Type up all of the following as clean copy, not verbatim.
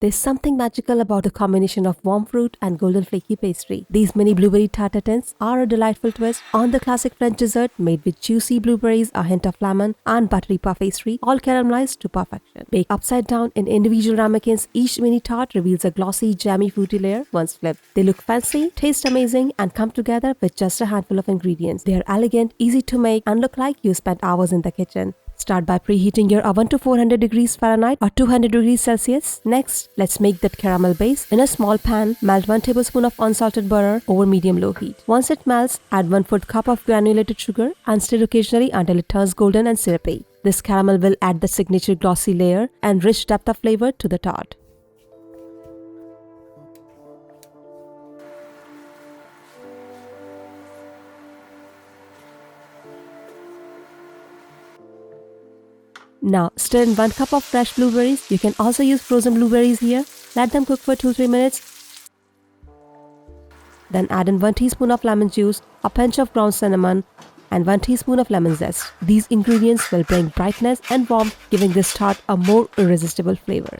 There's something magical about the combination of warm fruit and golden flaky pastry. These mini blueberry tarte tatins are a delightful twist on the classic French dessert made with juicy blueberries, a hint of lemon, and buttery puff pastry, all caramelized to perfection. Baked upside down in individual ramekins, each mini tart reveals a glossy, jammy fruity layer once flipped. They look fancy, taste amazing, and come together with just a handful of ingredients. They are elegant, easy to make, and look like you spent hours in the kitchen. Start by preheating your oven to 400 degrees Fahrenheit or 200 degrees Celsius. Next, let's make that caramel base. In a small pan, melt 1 tablespoon of unsalted butter over medium-low heat. Once it melts, add 1/4 cup of granulated sugar and stir occasionally until it turns golden and syrupy. This caramel will add the signature glossy layer and rich depth of flavor to the tart. Now, stir in 1 cup of fresh blueberries. You can also use frozen blueberries here. Let them cook for 2-3 minutes. Then add in 1 teaspoon of lemon juice, a pinch of ground cinnamon, and 1 teaspoon of lemon zest. These ingredients will bring brightness and warmth, giving this tart a more irresistible flavor.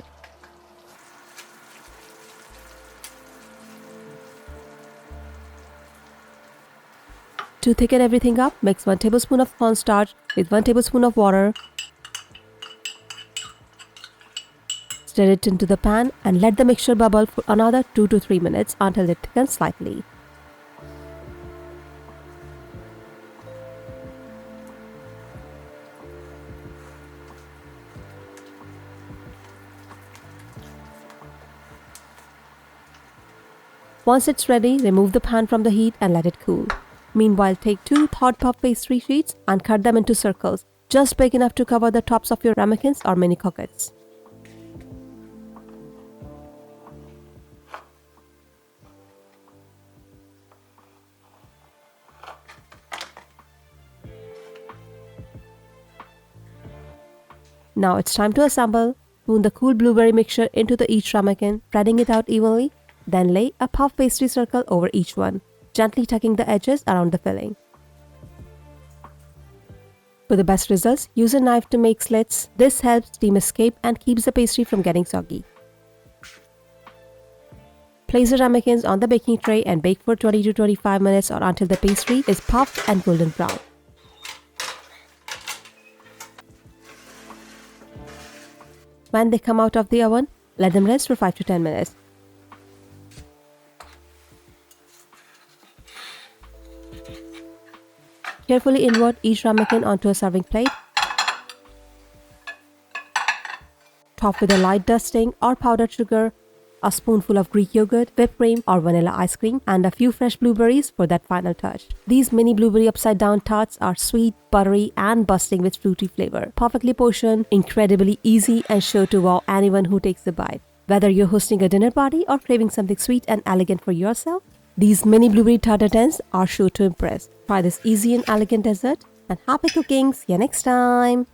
To thicken everything up, mix 1 tablespoon of cornstarch with 1 tablespoon of water. Stir it into the pan and let the mixture bubble for another 2 to 3 minutes until it thickens slightly. Once it's ready, remove the pan from the heat and let it cool. Meanwhile, take 2 thawed puff pastry sheets and cut them into circles, just big enough to cover the tops of your ramekins or mini croquettes. Now it's time to assemble. Spoon the cool blueberry mixture into each ramekin, spreading it out evenly. Then lay a puff pastry circle over each one, gently tucking the edges around the filling. For the best results, use a knife to make slits. This helps steam escape and keeps the pastry from getting soggy. Place the ramekins on the baking tray and bake for 20 to 25 minutes or until the pastry is puffed and golden brown. When they come out of the oven, let them rest for 5 to 10 minutes. Carefully invert each ramekin onto a serving plate. Top with a light dusting or powdered sugar, a spoonful of Greek yogurt, whipped cream or vanilla ice cream, and a few fresh blueberries for that final touch. These mini blueberry upside down tarts are sweet, buttery, and bursting with fruity flavor. Perfectly portioned, incredibly easy, and sure to wow anyone who takes a bite. Whether you're hosting a dinner party or craving something sweet and elegant for yourself, these mini blueberry tarte tatins are sure to impress. Try this easy and elegant dessert, and happy cooking! See you next time!